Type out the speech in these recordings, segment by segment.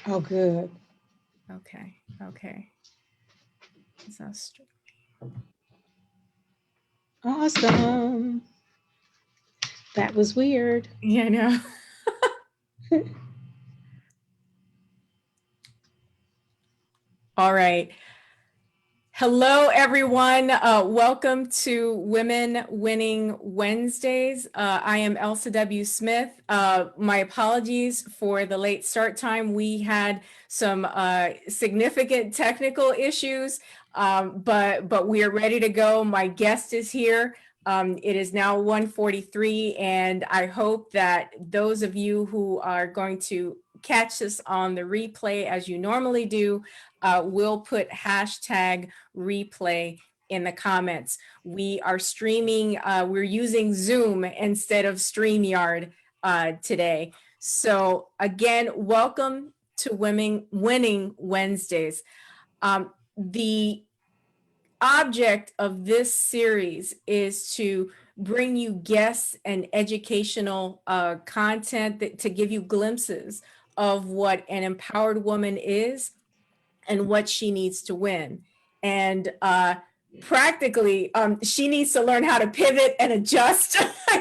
Oh, good. Okay. Okay. Awesome. That was weird. Yeah, I know. All right. Hello, everyone. Welcome to Women Winning Wednesdays. I am Elsa W. Smith. My apologies for the late start time. We had some significant technical issues, but we are ready to go. My guest is here. It is now 1:43, and I hope that those of you who are going to catch this on the replay as you normally do will put hashtag replay in the comments. We are streaming, we're using Zoom instead of StreamYard today. So again, welcome to Women Winning Wednesdays. The object of this series is to bring you guests and educational content to give you glimpses of what an empowered woman is and what she needs to win. And practically, she needs to learn how to pivot and adjust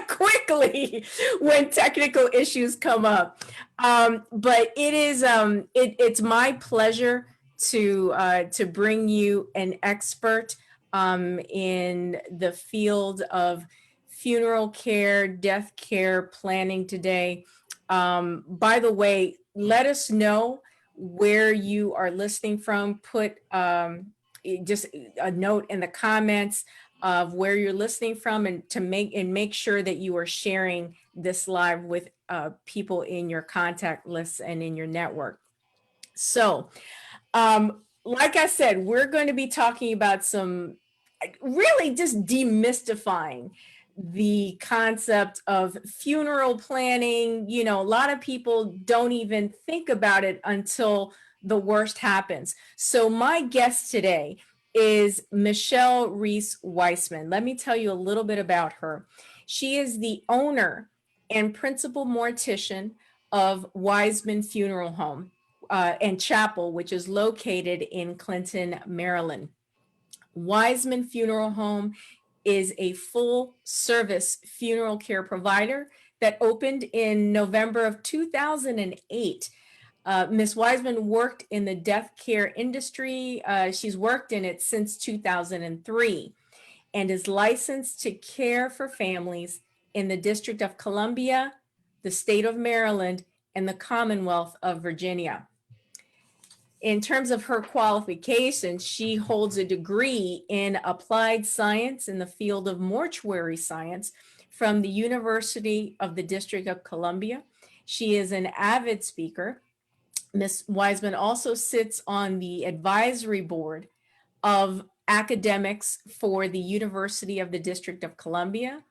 quickly when technical issues come up. But it is it's my pleasure to bring you an expert in the field of funeral care, death care planning today. By the way, let us know where you are listening from. Put just a note in the comments of where you're listening from, and to make sure that you are sharing this live with people in your contact lists and in your network. So like I said, we're going to be talking about some really just demystifying the concept of funeral planning. You know, a lot of people don't even think about it until the worst happens. So my guest today is Michelle Reese Wiseman. Let me tell you a little bit about her. She is the owner and principal mortician of Wiseman Funeral Home and Chapel, which is located in Clinton, Maryland. Wiseman Funeral Home is a full service funeral care provider that opened in November of 2008. Ms. Wiseman worked in the death care industry. She's worked in it since 2003 and is licensed to care for families in the District of Columbia, the state of Maryland, and the Commonwealth of Virginia. In terms of her qualifications, she holds a degree in applied science in the field of mortuary science from the University of the District of Columbia. She is an avid speaker. Ms. Wiseman also sits on the advisory board of academics for the University of the District of Columbia,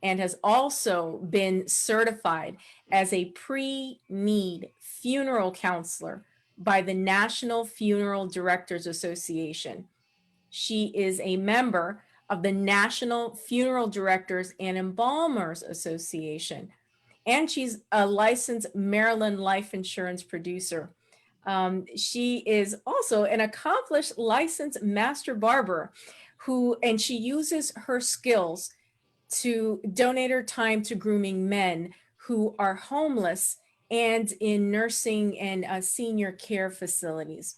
and has also been certified as a pre-need funeral counselor by the National Funeral Directors Association. She is a member of the National Funeral Directors and Embalmers Association, and she's a licensed Maryland life insurance producer. She is also an accomplished licensed master barber and she uses her skills to donate her time to grooming men who are homeless and in nursing and senior care facilities.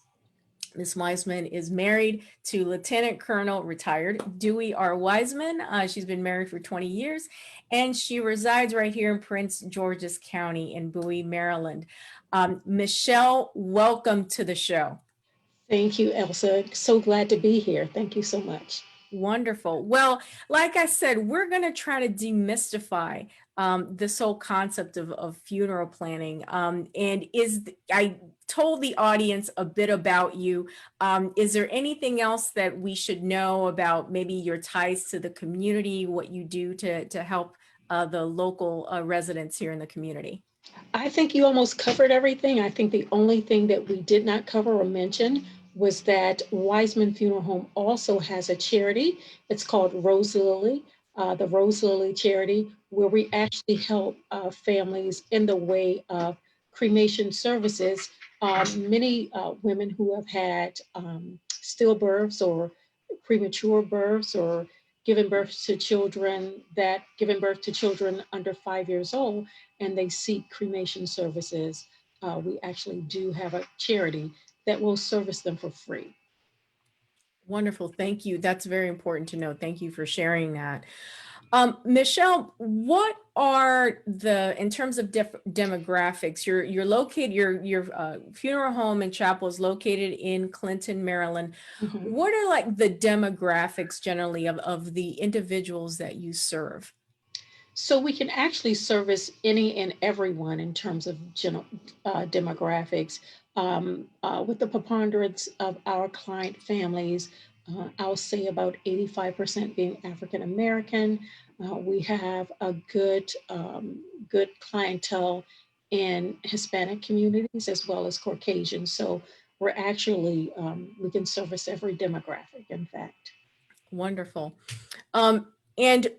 Ms. Wiseman is married to Lieutenant Colonel retired Dewey R. Wiseman. She's been married for 20 years, and she resides right here in Prince George's County in Bowie, Maryland. Michelle, welcome to the show. Thank you, Elsa. So glad to be here. Thank you so much. Wonderful. Well, like I said, we're going to try to demystify this whole concept of funeral planning. I told the audience a bit about you. Is there anything else that we should know about maybe your ties to the community, what you do to help the local residents here in the community? I think you almost covered everything. I think the only thing that we did not cover or mention was that Wiseman Funeral Home also has a charity. It's called Rose Lily, the Rose Lily Charity, where we actually help families in the way of cremation services Many women who have had stillbirths or premature births or given birth to children under 5 years old, and they seek cremation services. We actually do have a charity that will service them for free. Wonderful. Thank you. That's very important to know. Thank you for sharing that. Michelle, what are in terms of demographics, you're located, your funeral home and chapel is located in Clinton, Maryland. Mhm. What are like the demographics generally of the individuals that you serve? So we can actually service any and everyone in terms of demographics. With the preponderance of our client families, I'll say about 85% being African American. We have a good clientele in Hispanic communities as well as Caucasian. So we're actually, we can service every demographic, in fact. Wonderful. And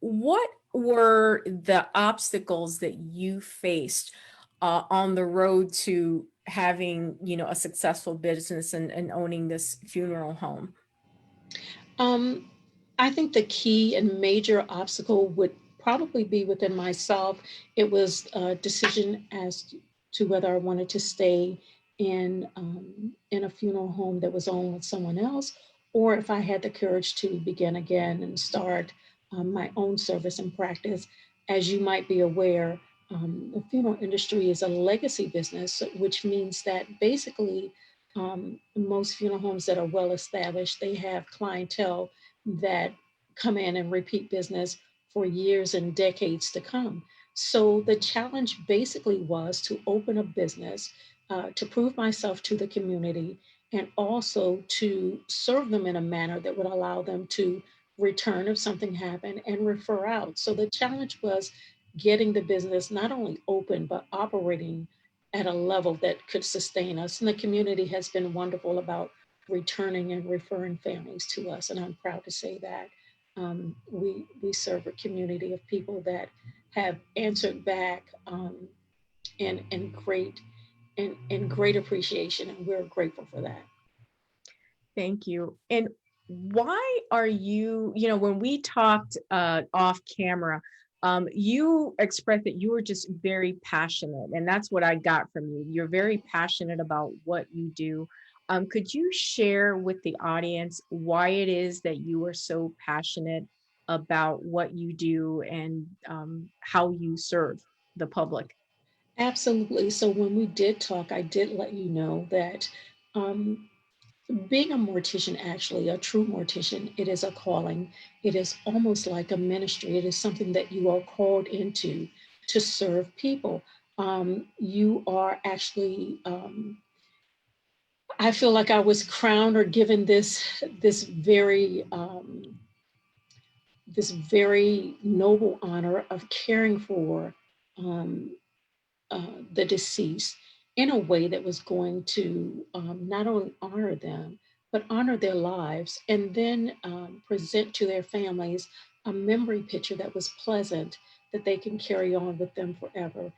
what were the obstacles that you faced on the road to having, a successful business and owning this funeral home? Um, I think the key and major obstacle would probably be within myself. It was a decision as to whether I wanted to stay in a funeral home that was owned with someone else, or if I had the courage to begin again and start my own service and practice. As you might be aware, the funeral industry is a legacy business, which means that basically most funeral homes that are well established, they have clientele that come in and repeat business for years and decades to come. So the challenge basically was to open a business, to prove myself to the community, and also to serve them in a manner that would allow them to return if something happened and refer out. So the challenge was getting the business not only open, but operating at a level that could sustain us. And the community has been wonderful about returning and referring families to us. And I'm proud to say that we serve a community of people that have answered back in great appreciation, and we're grateful for that. Thank you. And why are you, when we talked off camera, you expressed that you were just very passionate, and that's what I got from you. You're very passionate about what you do. Could you share with the audience why it is that you are so passionate about what you do and how you serve the public? Absolutely. So when we did talk, I did let you know that um, being a mortician, actually, a true mortician, it is a calling. It is almost like a ministry. It is something that you are called into to serve people. You are actually, I feel like I was crowned or given this very noble honor of caring for um, the deceased in a way that was going to not only honor them, but honor their lives, and then present to their families a memory picture that was pleasant that they can carry on with them forever.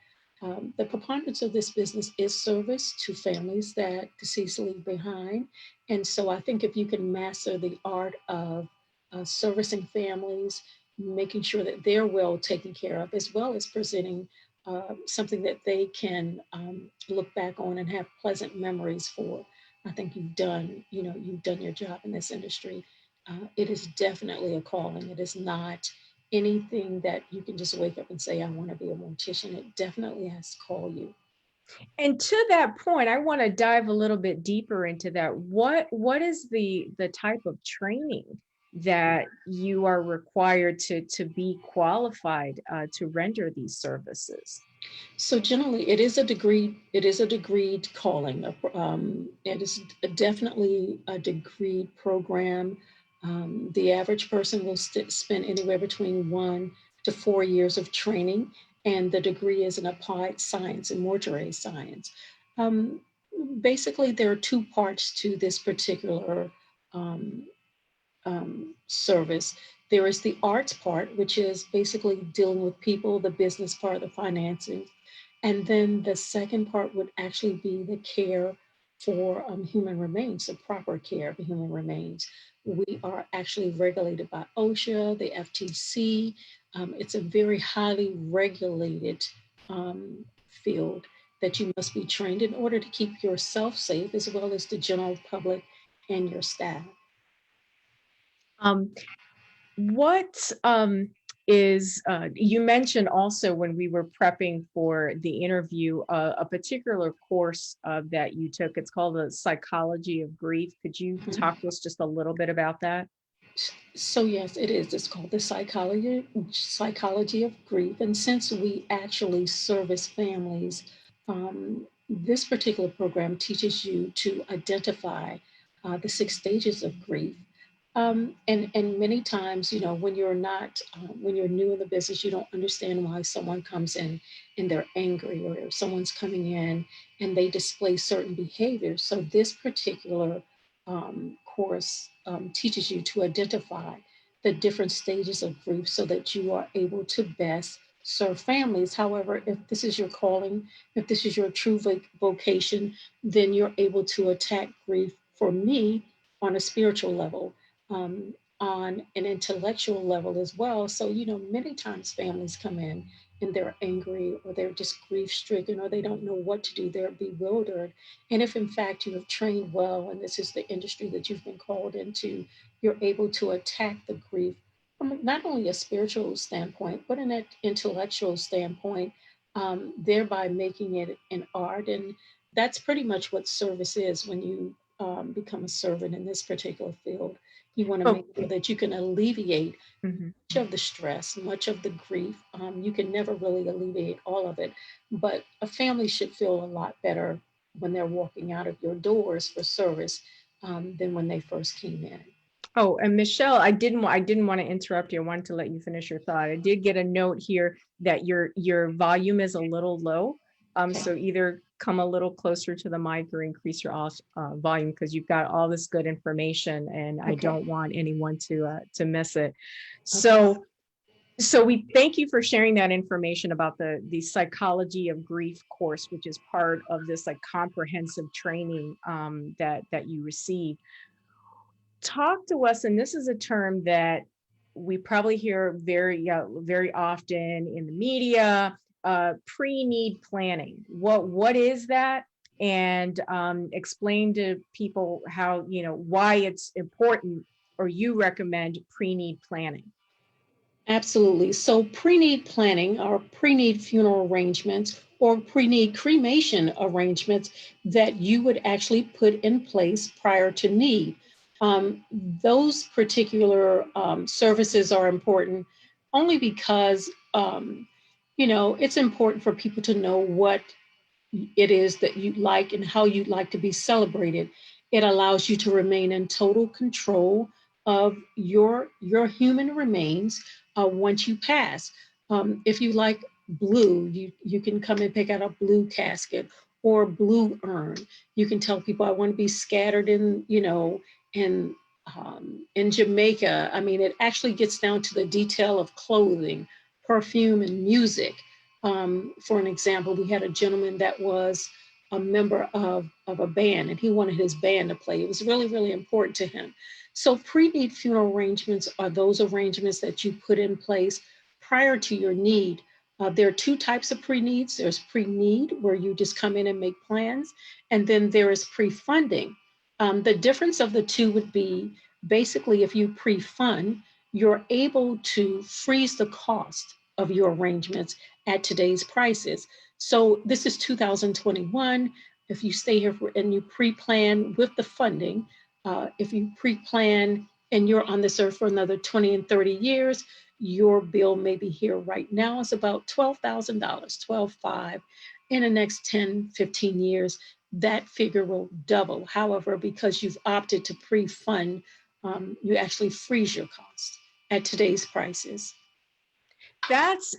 The preponderance of this business is service to families that deceased leave behind. And so I think if you can master the art of servicing families, making sure that they're well taken care of, as well as presenting something that they can look back on and have pleasant memories for. I think you've done your job in this industry. It is definitely a calling. It is not anything that you can just wake up and say, I want to be a mortician. It definitely has to call you. And to that point, I want to dive a little bit deeper into that. What is the type of training that you are required to be qualified to render these services? So generally, it is a degree. It is a degreed calling. It is definitely a degreed program. The average person will spend anywhere between 1 to 4 years of training, and the degree is in applied science and mortuary science. Um, Basically, there are two parts to this particular um, service. There is the arts part, which is basically dealing with people, the business part, the financing, And then the second part would actually be the care for human remains, the proper care for human remains. We are actually regulated by OSHA, the FTC. It's a very highly regulated field that you must be trained in order to keep yourself safe, as well as the general public and your staff. What is you mentioned also when we were prepping for the interview a particular course that you took. It's called the Psychology of Grief. Could you talk to us just a little bit about that? So yes, it is. It's called the psychology of grief. And since we actually service families, this particular program teaches you to identify the 6 stages of grief. And many times, when you're not, when you're new in the business, you don't understand why someone comes in and they're angry, or someone's coming in and they display certain behaviors. So this particular course teaches you to identify the different stages of grief so that you are able to best serve families. However, if this is your calling, if this is your true vocation, then you're able to attack grief, for me, on a spiritual level, on an intellectual level as well. So, many times families come in and they're angry, or they're just grief stricken, or they don't know what to do, they're bewildered. And if in fact you have trained well, and this is the industry that you've been called into, you're able to attack the grief from not only a spiritual standpoint, but an intellectual standpoint, thereby making it an art. And that's pretty much what service is when you become a servant in this particular field. You want to Oh, make sure that you can alleviate mhm. much of the stress, much of the grief. You can never really alleviate all of it, but a family should feel a lot better when they're walking out of your doors for service than when they first came in. Oh, and Michelle, I didn't want to interrupt you. I wanted to let you finish your thought. I did get a note here that your volume is a little low. Okay. So either come a little closer to the mic or increase your volume, because you've got all this good information, and I Okay. don't want anyone to miss it. Okay. So we thank you for sharing that information about the Psychology of Grief course, which is part of this like comprehensive training that you receive. Talk to us, and this is a term that we probably hear very often in the media. Pre-need planning. What is that? And explain to people how, why it's important, or you recommend pre-need planning. Absolutely. So pre-need planning, or pre-need funeral arrangements, or pre-need cremation arrangements that you would actually put in place prior to need. Those particular services are important only because, it's important for people to know what it is that you like and how you'd like to be celebrated. It allows you to remain in total control of your human remains once you pass. If you like blue, you can come and pick out a blue casket or blue urn. You can tell people, I want to be scattered in Jamaica. I mean, it actually gets down to the detail of clothing, perfume, and music. For an example, we had a gentleman that was a member of a band, and he wanted his band to play. It was really, really important to him. So pre-need funeral arrangements are those arrangements that you put in place prior to your need. There are two types of pre-needs. There's pre-need, where you just come in and make plans, and then there is pre-funding. The difference of the two would be, basically, if you pre-fund, you're able to freeze the cost of your arrangements at today's prices. So this is 2021. If you stay here and you pre-plan with the funding, if you pre-plan and you're on this earth for another 20 and 30 years, your bill may be here right now. It's about $12,000, 12.5. In the next 10, 15 years, that figure will double. However, because you've opted to pre-fund, you actually freeze your cost at today's prices. That's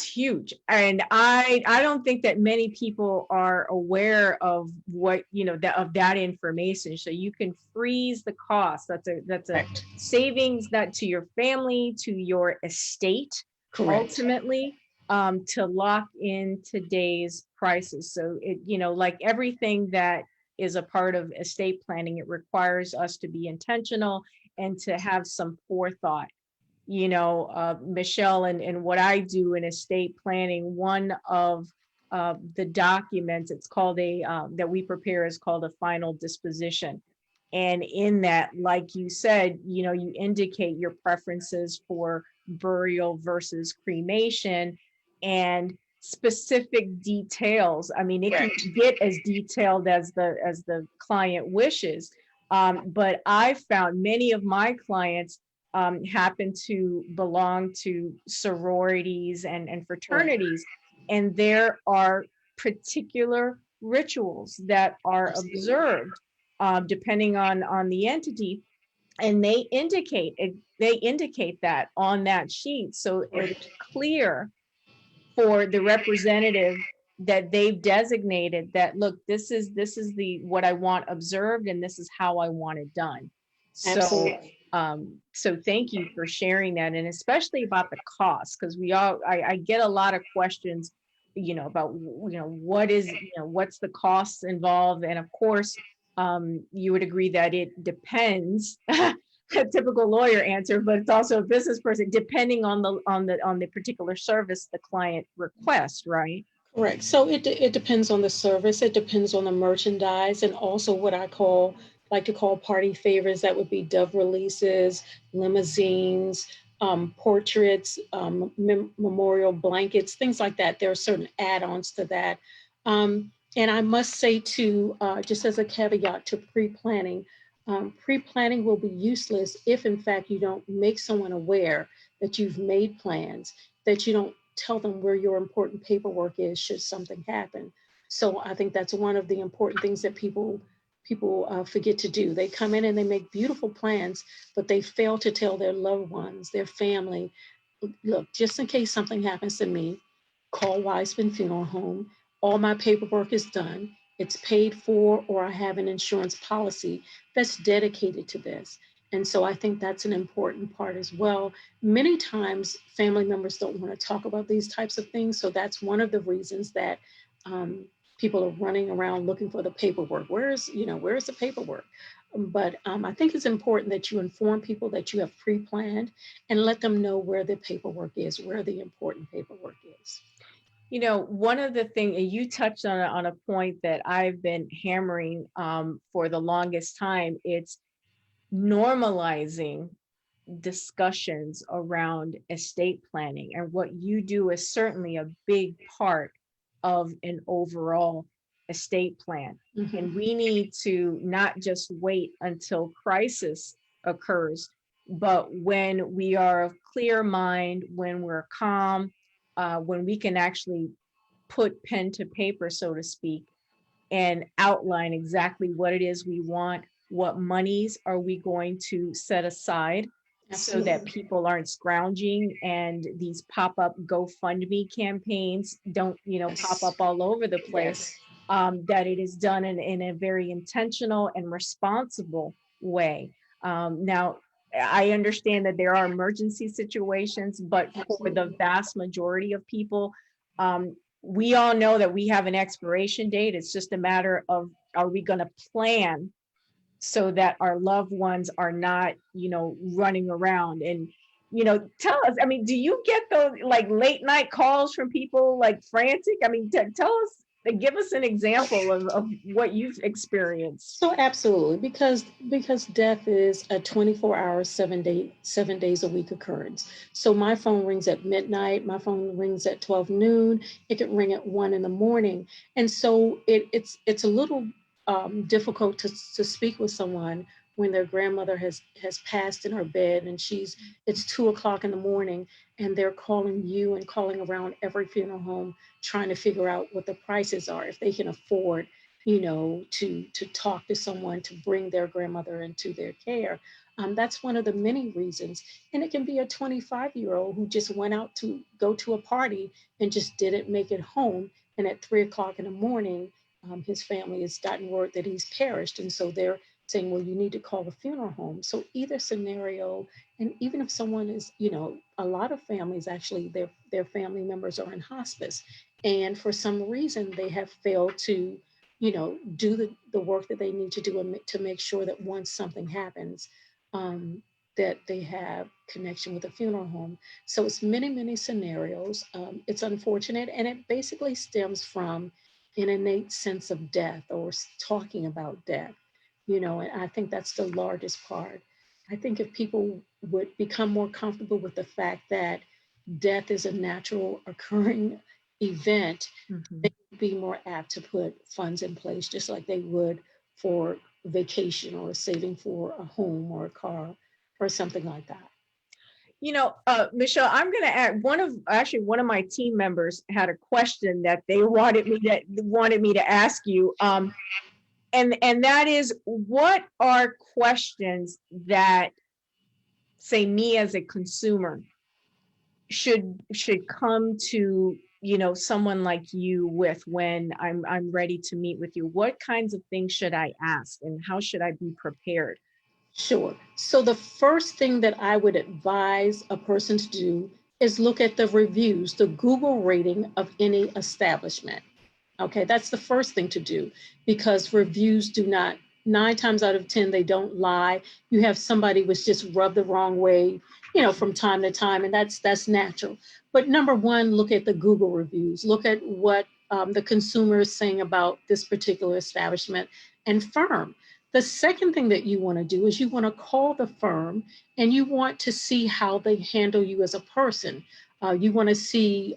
huge, and I don't think that many people are aware of what that information. So you can freeze the cost. That's a savings that to your family, to your estate, Correct. ultimately. to lock in today's prices. So it, like everything that is a part of estate planning, it requires us to be intentional and to have some forethought. Michelle, and what I do in estate planning, one of the documents, it's called that we prepare is called a final disposition. And in that, like you said, you indicate your preferences for burial versus cremation and specific details. I mean, it can get as detailed as the client wishes. But I found many of my clients happen to belong to sororities and fraternities, and there are particular rituals that are observed depending on the entity, and they indicate that on that sheet, so it's clear for the representative that they've designated that, look, this is the what I want observed, and this is how I want it done. Absolutely. So thank you for sharing that, and especially about the cost, because I get a lot of questions, about what's the costs involved, and of course, you would agree that it depends. A typical lawyer answer, but it's also a business person, depending on the particular service the client requests, right? Correct. So it depends on the service. It depends on the merchandise, and also what like to call party favors. That would be dove releases, limousines, portraits, memorial blankets, things like that. There are certain add-ons to that. And I must say too, just as a caveat to pre-planning, pre-planning will be useless if, in fact, you don't make someone aware that you've made plans, that you don't tell them where your important paperwork is should something happen. So I think that's one of the important things that people forget to do. They come in and they make beautiful plans, but they fail to tell their loved ones, their family, look, just in case something happens to me, call Wiseman Funeral Home. All my paperwork is done. It's paid for, or I have an insurance policy that's dedicated to this. And so I think that's an important part as well. Many times, family members don't want to talk about these types of things. So that's one of the reasons that people are running around looking for the paperwork. Where's the paperwork? But I think it's important that you inform people that you have pre-planned and let them know where the paperwork is, where the important paperwork is. One of the things, and you touched on a point that I've been hammering for the longest time, it's normalizing discussions around estate planning. And what you do is certainly a big part of an overall estate plan. Mhm. And we need to not just wait until crisis occurs, but when we are of clear mind, when we're calm, when we can actually put pen to paper, so to speak, and outline exactly what it is we want, what monies are we going to set aside so that Absolutely. people aren't scrounging and these pop-up GoFundMe campaigns don't, pop Yes. up all over the place. Yes. That it is done in a very intentional and responsible way. Now, I understand that there are emergency situations, but for the Absolutely. vast majority of people, we all know that we have an expiration date. It's just a matter of, are we going to plan so that our loved ones are not, running around and, tell us, I mean, do you get those like late night calls from people like frantic? I mean, tell us, give us an example of what you've experienced. So absolutely, because death is a 24-hour, 7 days a week occurrence. So my phone rings at midnight, my phone rings at 12 noon, it could ring at 1 in the morning. And so it's a little difficult to speak with someone when their grandmother has passed in her bed, and it's 2 o'clock in the morning, and they're calling you and calling around every funeral home trying to figure out what the prices are, if they can afford to talk to someone to bring their grandmother into their care. That's one of the many reasons. And it can be a 25-year-old who just went out to go to a party and just didn't make it home. And at 3 o'clock in the morning, his family has gotten word that he's perished. And so they're saying, well, you need to call the funeral home. So either scenario And even if someone is, a lot of families actually, their family members are in hospice. And for some reason, they have failed to, do the work that they need to do to make sure that once something happens, um, that they have connection with a funeral home. So it's many, many scenarios. It's unfortunate, and it basically stems from an innate sense of death or talking about death, and I think that's the largest part. I think if people would become more comfortable with the fact that death is a natural occurring event, Mhm. they would be more apt to put funds in place, just like they would for vacation or saving for a home or a car or something like that. Michelle, I'm going to add one of my team members had a question that they wanted me to ask you. And that is, what are questions that, say, me as a consumer should come to someone like you with when I'm ready to meet with you? What kinds of things should I ask, and how should I be prepared? Sure. So the first thing that I would advise a person to do is look at the reviews, the Google rating of any establishment. Okay, that's the first thing to do, because reviews do not, 9 times out of 10, they don't lie. You have somebody was just rubbed the wrong way, from time to time, and that's natural. But number one, look at the Google reviews. Look at what the consumer is saying about this particular establishment and firm. The second thing that you want to do is you want to call the firm and you want to see how they handle you as a person. You want to see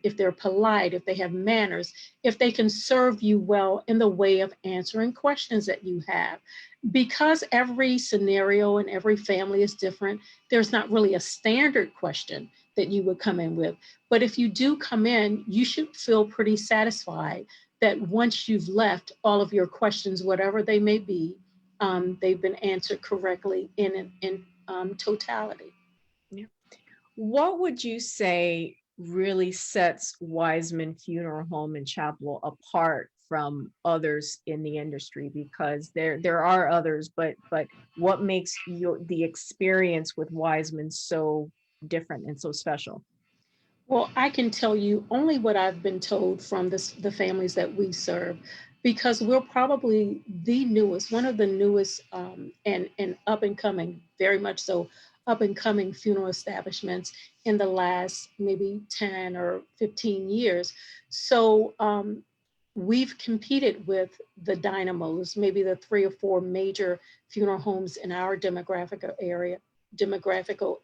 if they're polite, if they have manners, if they can serve you well in the way of answering questions that you have. Because every scenario and every family is different, there's not really a standard question that you would come in with. But if you do come in, you should feel pretty satisfied that once you've left, all of your questions, whatever they may be, they've been answered correctly in totality. Yeah. What would you say really sets Wiseman Funeral Home and Chapel apart from others in the industry? Because there are others, but what makes the experience with Wiseman so different and so special? Well, I can tell you only what I've been told from the families that we serve, because we're probably the newest, one of the newest, and up and coming, very much so, up and coming funeral establishments in the last maybe 10 or 15 years. So we've competed with the dynamos, maybe the 3 or 4 major funeral homes in our demographical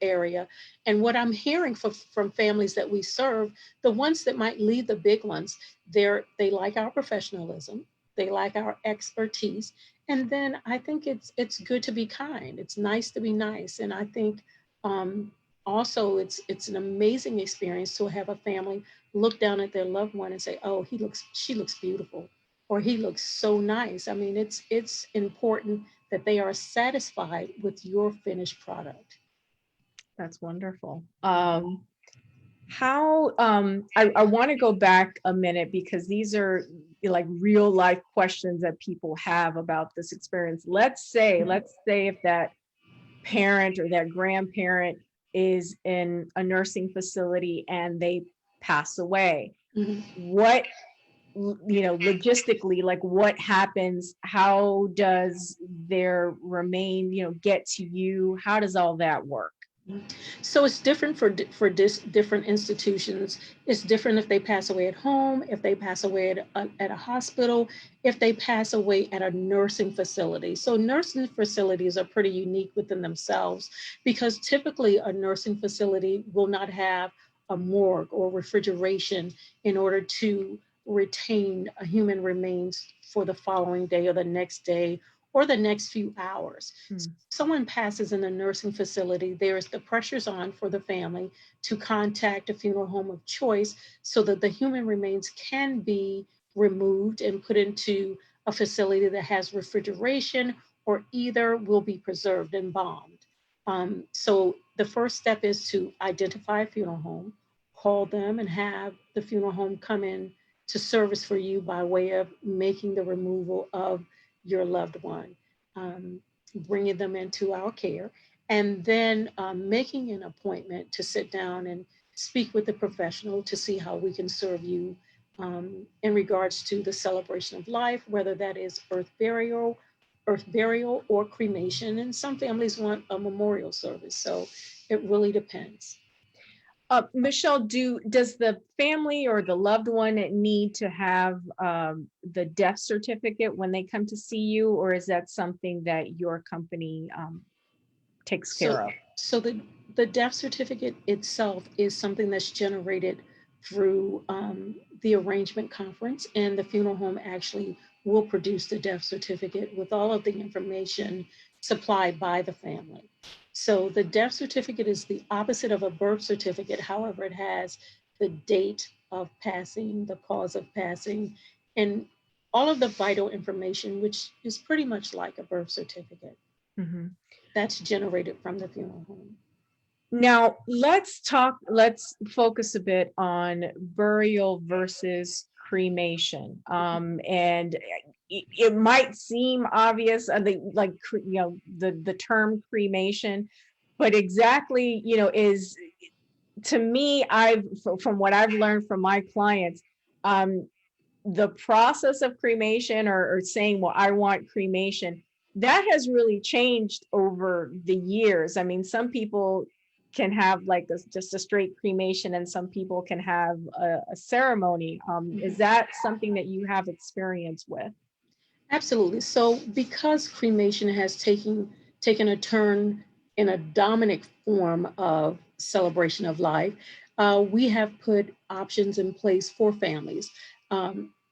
area. And what I'm hearing from families that we serve, the ones that might lead the big ones, they like our professionalism, they like our expertise, and then I think it's good to be kind. It's nice to be nice, and I think um, also it's an amazing experience to have a family look down at their loved one and say, "Oh, she looks beautiful," or "He looks so nice." I mean, it's important that they are satisfied with your finished product. That's wonderful. How I want to go back a minute, because these are like real life questions that people have about this experience. Let's say if that parent or that grandparent is in a nursing facility and they pass away. Mhm. What, logistically, like, what happens? How does their remain, get to you? How does all that work? So it's different for different institutions. It's different if they pass away at home, if they pass away at a hospital, if they pass away at a nursing facility. So nursing facilities are pretty unique within themselves, because typically a nursing facility will not have a morgue or refrigeration in order to retain a human remains for the following day or the next day or the next few hours. Hmm. Someone passes in a nursing facility, there's the pressures on for the family to contact a funeral home of choice so that the human remains can be removed and put into a facility that has refrigeration, or either will be preserved and bombed. So the first step is to identify a funeral home, call them, and have the funeral home come in to service for you by way of making the removal of your loved one. Um, Bringing them into our care. and then making an appointment to sit down and speak with the professional to see how we can serve you in regards to the celebration of life, whether that is earth burial or cremation. And some families want a memorial service, so it really depends. Michelle, does the family or the loved one need to have the death certificate when they come to see you, or is that something that your company takes So, care of? so the death certificate itself is something that's generated through the arrangement conference, and the funeral home actually will produce the death certificate with all of the information supplied by the family. So the death certificate is the opposite of a birth certificate. However, it has the date of passing, the cause of passing, and all of the vital information, which is pretty much like a birth certificate. Mhm. That's generated from the funeral home. Now, let's focus a bit on burial versus cremation. And it might seem obvious, the term cremation, but exactly, is to me, from what I've learned from my clients, um, the process of cremation or saying, well, I want cremation, that has really changed over the years. I mean, some people can have like just a straight cremation, and some people can have a ceremony. Is Mhm. that something that you have experience with? Absolutely. So because cremation has taken a turn in a dominant form of celebration of life, we have put options in place for families.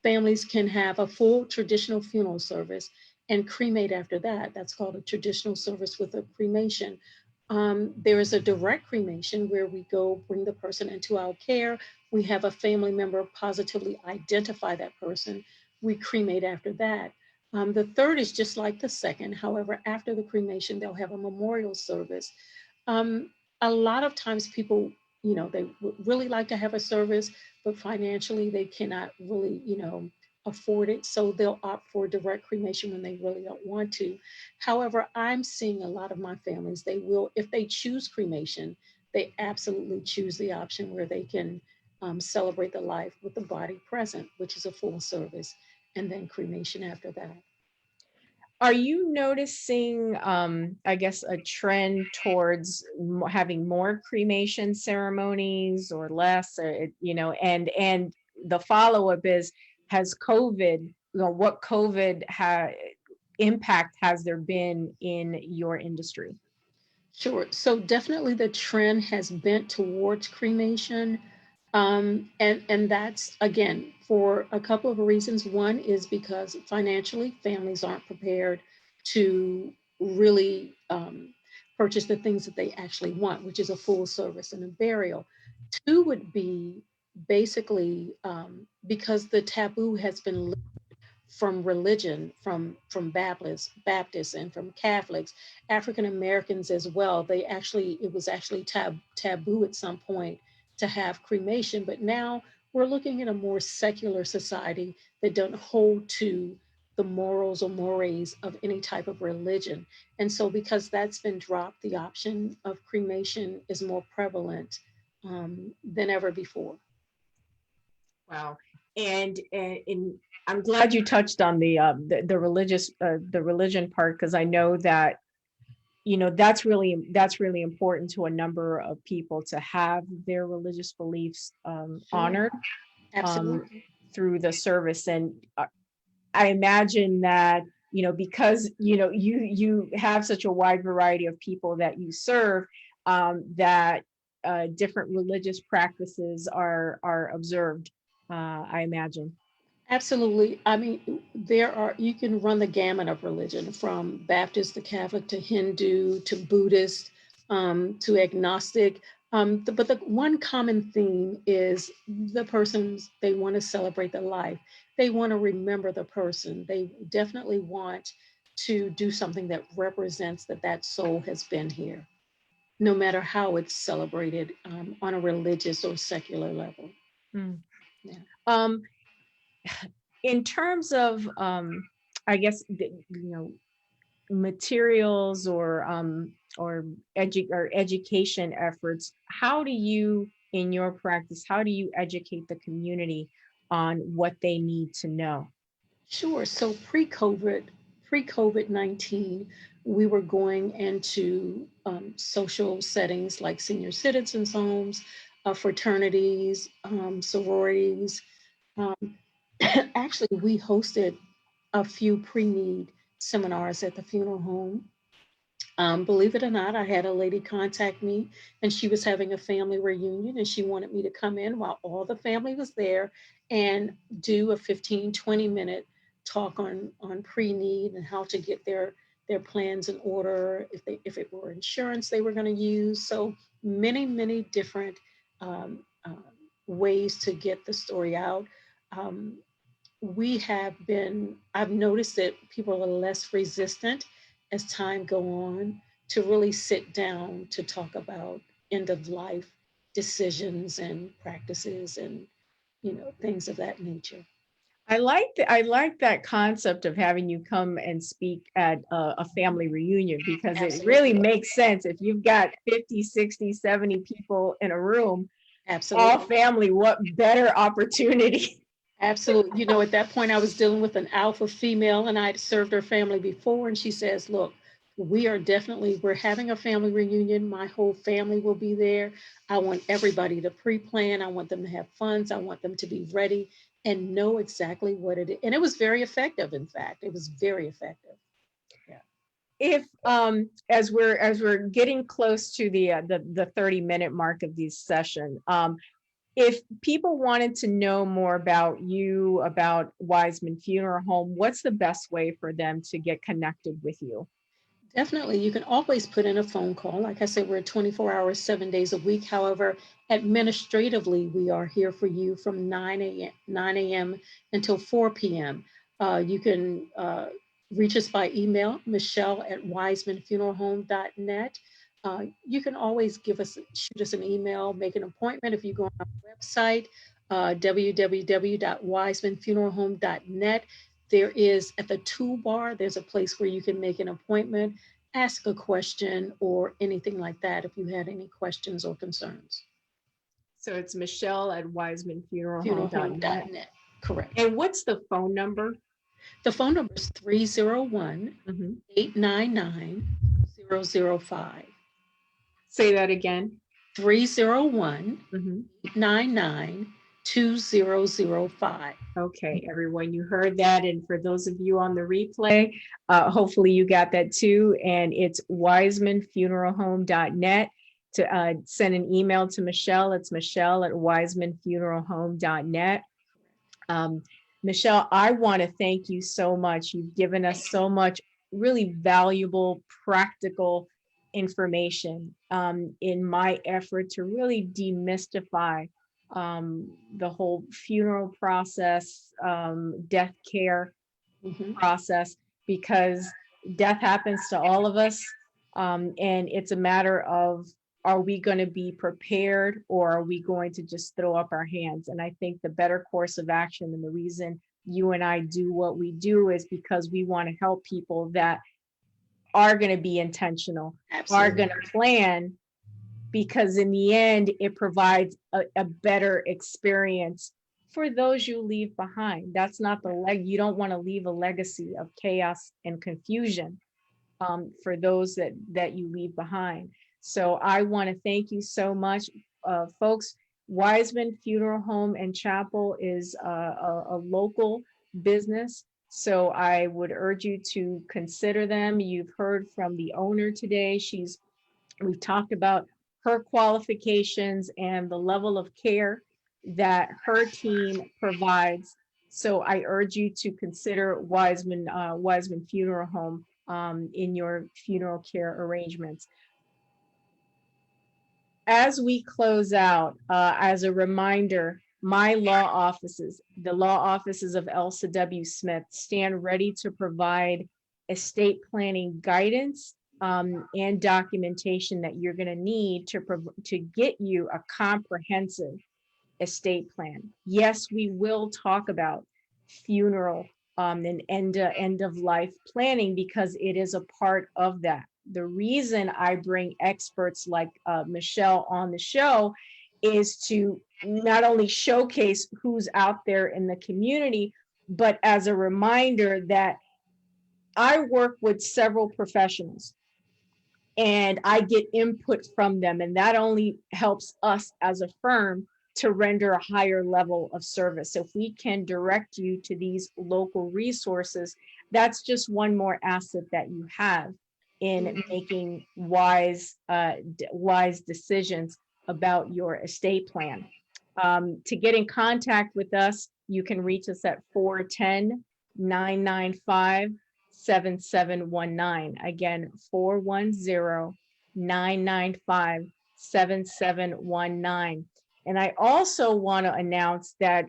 Families can have a full traditional funeral service and cremate after that. That's called a traditional service with a cremation. There is a direct cremation where we go bring the person into our care. We have a family member positively identify that person. We cremate after that. The third is just like the second. However, after the cremation, they'll have a memorial service. Um, a lot of times people, they would really like to have a service, but financially they cannot really, afford it. So they'll opt for direct cremation when they really don't want to. However, I'm seeing a lot of my families, they will, if they choose cremation, they absolutely choose the option where they can celebrate the life with the body present, which is a full service, and then cremation after that. Are you noticing, I guess, a trend towards having more cremation ceremonies or less, or and the follow up is, has COVID, what COVID impact has there been in your industry? Sure. So definitely the trend has bent towards cremation. And that's again for a couple of reasons. One is because financially families aren't prepared to really purchase the things that they actually want, which is a full service and a burial. Two would be basically because the taboo has been from religion, from Baptists, and from Catholics, African Americans as well. It was actually taboo at some point to have cremation, but now we're looking at a more secular society that don't hold to the morals or mores of any type of religion. And so, because that's been dropped, the option of cremation is more prevalent than ever before. Wow. And I'm glad you touched on the religious the religion part, because I know that that's really important to a number of people to have their religious beliefs Sure, honored um, absolutely. through the service. And I imagine that because you have such a wide variety of people that you serve, that different religious practices are observed, I imagine. Absolutely. I mean, you can run the gamut of religion from Baptist to Catholic to Hindu to Buddhist to agnostic. But the one common theme is the persons, they want to celebrate the life. They want to remember the person. They definitely want to do something that represents that that soul has been here, no matter how it's celebrated on a religious or secular level. Mm. Yeah. Um, in terms of, I guess, materials or education efforts, how do you, in your practice, how do you educate the community on what they need to know? Sure. So pre-COVID-19, we were going into social settings like senior citizens' homes, fraternities, sororities. Um, Actually, we hosted a few pre-need seminars at the funeral home. Believe it or not, I had a lady contact me and she was having a family reunion and she wanted me to come in while all the family was there and do a 15, 20-minute talk on pre-need and how to get their plans in order, if it were insurance they were going to use. So many different um, ways to get the story out. Um, I've noticed that people are less resistant as time go on to really sit down to talk about end of life decisions and practices and, things of that nature. I like that concept of having you come and speak at a family reunion, because it really Absolutely. makes sense. If you've got 50, 60, 70 people in a room, all Absolutely. family, what better opportunity? Absolutely. At that point, I was dealing with an alpha female and I'd served her family before. And she says, look, we're having a family reunion. My whole family will be there. I want everybody to pre-plan. I want them to have funds. I want them to be ready and know exactly what it is. And it was very effective. In fact, it was very effective. Yeah. If as we're getting close to the 30-minute mark of these session, if people wanted to know more about you, about Wiseman Funeral Home, what's the best way for them to get connected with you? Definitely. You can always put in a phone call. Like I said, we're 24 hours, 7 days a week. However, administratively, we are here for you from 9 a.m. until 4 p.m. You can reach us by email, Michelle at wisemanfuneralhome.net. You can always shoot us an email, make an appointment if you go on our website, www.wisemanfuneralhome.net. There is at the toolbar, there's a place where you can make an appointment, ask a question, or anything like that if you had any questions or concerns. So it's Michelle at wisemanfuneralhome.net. Funeralhome.net. Correct. And what's the phone number? The phone number is 301 Mhm. 899 005. Say that again. 301 Mhm. 899 2005. Okay, everyone, you heard that. And for those of you on the replay, hopefully you got that too. And it's wisemanfuneralhome.net. To send an email to Michelle, it's Michelle at wisemanfuneralhome.net. Michelle, I want to thank you so much. You've given us so much really valuable, practical information in my effort to really demystify the whole funeral process, death care Mhm. process, because death happens to all of us. And it's a matter of, are we going to be prepared, or are we going to just throw up our hands? And I think the better course of action, and the reason you and I do what we do, is because we want to help people that are going to be intentional, are Absolutely. going to plan, because in the end, it provides a better experience for those you leave behind. That's not the you don't want to leave a legacy of chaos and confusion for those that you leave behind. So I want to thank you so much, folks. Wiseman Funeral Home and Chapel is a local business, so I would urge you to consider them. You've heard from the owner today. We've talked about her qualifications and the level of care that her team provides. So I urge you to consider Wiseman Funeral Home in your funeral care arrangements. As we close out, as a reminder, my law offices, the law offices of Elsa W. Smith, stand ready to provide estate planning guidance and documentation that you're going to need to get you a comprehensive estate plan. Yes, we will talk about funeral and end of life planning, because it is a part of that. The reason I bring experts like Michelle on the show is to not only showcase who's out there in the community, but as a reminder that I work with several professionals and I get input from them, and that only helps us as a firm to render a higher level of service. So if we can direct you to these local resources, that's just one more asset that you have in making wise decisions about your estate plan. To get in contact with us, you can reach us at 410-995-7719. Again, 410-995-7719. And I also want to announce that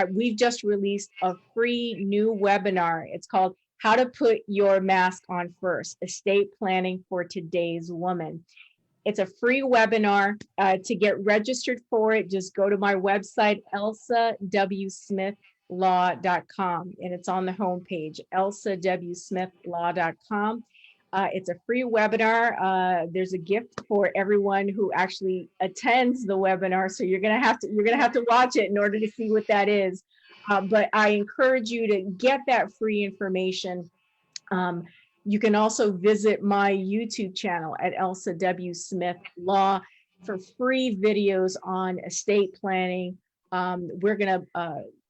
we've just released a free new webinar. It's called How to Put Your Mask On First, Estate Planning for Today's Woman. It's a free webinar. To get registered for it, just go to my website, elsawsmithlaw.com, and it's on the homepage, elsawsmithlaw.com. It's a free webinar. There's a gift for everyone who actually attends the webinar, so you're gonna have to watch it in order to see what that is. But I encourage you to get that free information. You can also visit my YouTube channel at Elsa W. Smith Law for free videos on estate planning. We're going to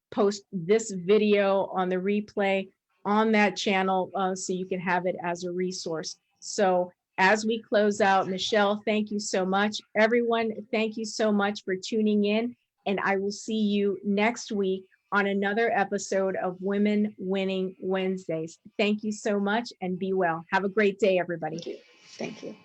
post this video on the replay on that channel so you can have it as a resource. So as we close out, Michelle, thank you so much. Everyone, thank you so much for tuning in, and I will see you next week on another episode of Women Winning Wednesdays. Thank you so much and be well. Have a great day, everybody. Thank you. Thank you.